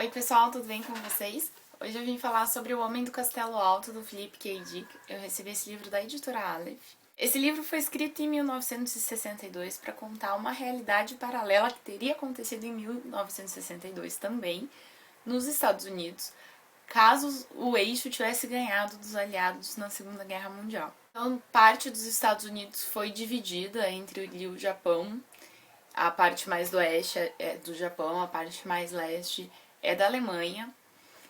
Oi pessoal, tudo bem com vocês? Hoje eu vim falar sobre O Homem do Castelo Alto, do Philip K. Dick. Eu recebi esse livro da editora Aleph. Esse livro foi escrito em 1962 para contar uma realidade paralela que teria acontecido em 1962 também, nos Estados Unidos, caso o eixo tivesse ganhado dos aliados na Segunda Guerra Mundial. Então, parte dos Estados Unidos foi dividida entre o Japão. A parte mais do oeste é do Japão, a parte mais leste é da Alemanha.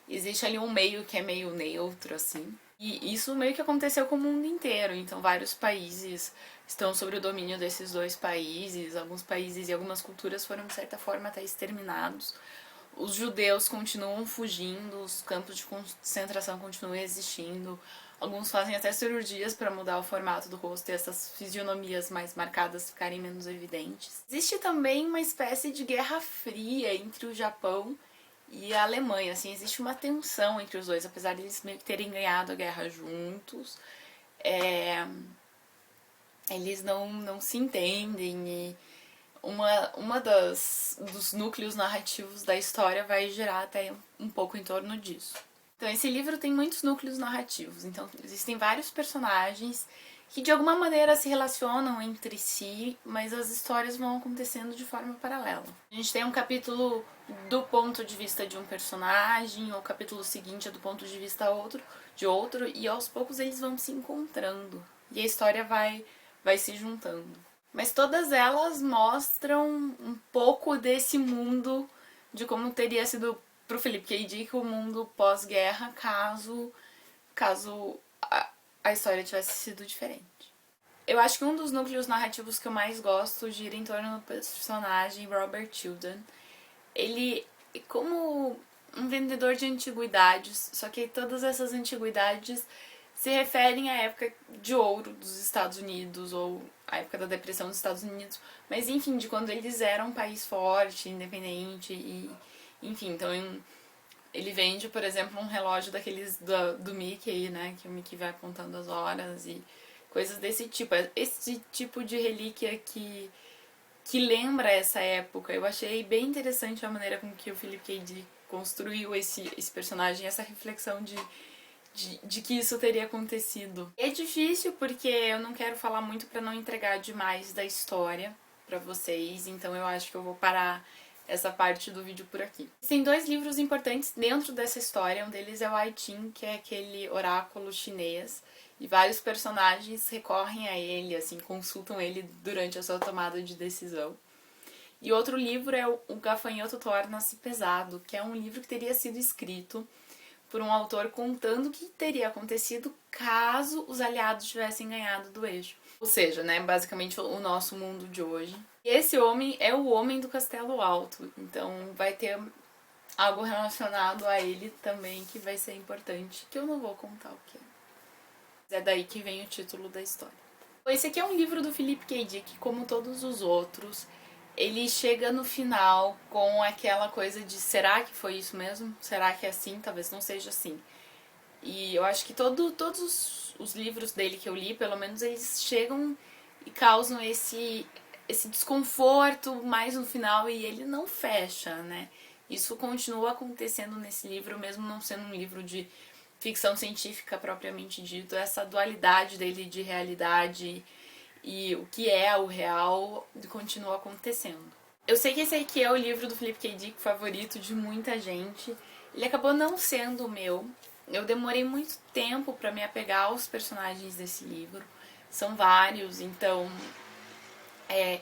Existe ali um meio que é meio neutro, assim. E isso meio que aconteceu com o mundo inteiro. Então, vários países estão sob o domínio desses dois países. Alguns países e algumas culturas foram, de certa forma, até exterminados. Os judeus continuam fugindo, os campos de concentração continuam existindo. Alguns fazem até cirurgias para mudar o formato do rosto e essas fisionomias mais marcadas ficarem menos evidentes. Existe também uma espécie de guerra fria entre o Japão e a Alemanha, assim, existe uma tensão entre os dois, apesar de eles meio que terem ganhado a guerra juntos. Eles não se entendem e dos núcleos narrativos da história vai girar até um pouco em torno disso. Então, esse livro tem muitos núcleos narrativos. Então, existem vários personagens que de alguma maneira se relacionam entre si, mas as histórias vão acontecendo de forma paralela. A gente tem um capítulo do ponto de vista de um personagem, o capítulo seguinte é do ponto de vista de outro, e aos poucos eles vão se encontrando. E a história vai se juntando. Mas todas elas mostram um pouco desse mundo, de como teria sido pro Philip K. Dick o mundo pós-guerra, caso a história tivesse sido diferente. Eu acho que um dos núcleos narrativos que eu mais gosto gira em torno do personagem Robert Tilden. Ele é como um vendedor de antiguidades, só que todas essas antiguidades se referem à época de ouro dos Estados Unidos, ou à época da depressão dos Estados Unidos, mas enfim, de quando eles eram um país forte, independente, e enfim, então ele vende, por exemplo, um relógio daqueles do Mickey, né, que o Mickey vai apontando as horas e coisas desse tipo. Esse tipo de relíquia que lembra essa época. Eu achei bem interessante a maneira com que o Philip K. Dick construiu esse personagem, essa reflexão de que isso teria acontecido. É difícil porque eu não quero falar muito para não entregar demais da história para vocês, então eu acho que eu vou parar essa parte do vídeo por aqui. Tem dois livros importantes dentro dessa história, um deles é o I Ching, que é aquele oráculo chinês, e vários personagens recorrem a ele, assim, consultam ele durante a sua tomada de decisão. E outro livro é O Gafanhoto Torna-se Pesado, que é um livro que teria sido escrito por um autor contando o que teria acontecido caso os aliados tivessem ganhado do eixo. Ou seja, né, basicamente o nosso mundo de hoje. E esse homem é o Homem do Castelo Alto, então vai ter algo relacionado a ele também que vai ser importante, que eu não vou contar o que é. É daí que vem o título da história. Esse aqui é um livro do Philip K. Dick, como todos os outros. Ele chega no final com aquela coisa de será que foi isso mesmo? Será que é assim? Talvez não seja assim. E eu acho que todos os livros dele que eu li, pelo menos eles chegam e causam esse desconforto mais no final e ele não fecha, né? Isso continua acontecendo nesse livro, mesmo não sendo um livro de ficção científica propriamente dito, essa dualidade dele de realidade e o que é o real continua acontecendo. Eu sei que esse aqui é o livro do Philip K. Dick favorito de muita gente. Ele acabou não sendo o meu. Eu demorei muito tempo para me apegar aos personagens desse livro. São vários, então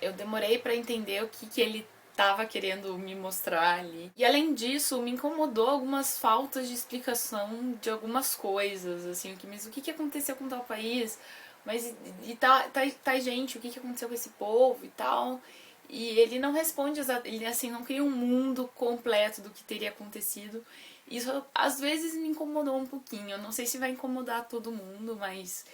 eu demorei para entender o que ele estava querendo me mostrar ali. E além disso, me incomodou algumas faltas de explicação de algumas coisas, assim, o que aconteceu com tal país, mas e tá gente, o que aconteceu com esse povo e tal. E ele não responde, ele assim, não cria um mundo completo do que teria acontecido. Isso às vezes me incomodou um pouquinho. Eu não sei se vai incomodar todo mundo, mas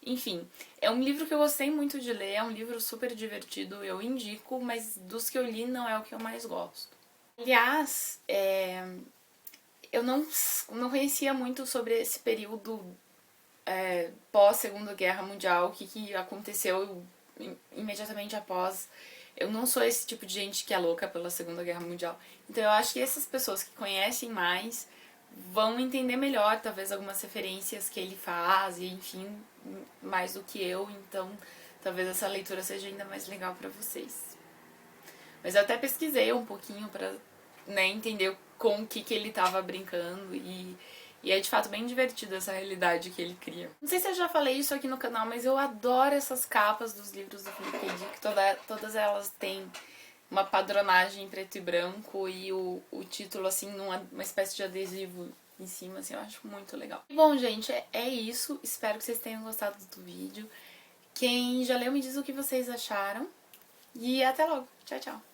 enfim, é um livro que eu gostei muito de ler, é um livro super divertido, eu indico, mas dos que eu li não é o que eu mais gosto. Aliás, eu não conhecia muito sobre esse período pós-Segunda Guerra Mundial, o que aconteceu imediatamente após. Eu não sou esse tipo de gente que é louca pela Segunda Guerra Mundial. Então eu acho que essas pessoas que conhecem mais vão entender melhor, talvez, algumas referências que ele faz, e enfim, mais do que eu. Então talvez essa leitura seja ainda mais legal pra vocês. Mas eu até pesquisei um pouquinho pra, né, entender com o que ele tava brincando e é de fato bem divertido essa realidade que ele cria. Não sei se eu já falei isso aqui no canal, mas eu adoro essas capas dos livros do Philip K. Dick. Todas elas têm uma padronagem em preto e branco e o título, assim, uma espécie de adesivo em cima, assim, eu acho muito legal. E bom, gente, é isso. Espero que vocês tenham gostado do vídeo. Quem já leu, me diz o que vocês acharam. E até logo. Tchau, tchau.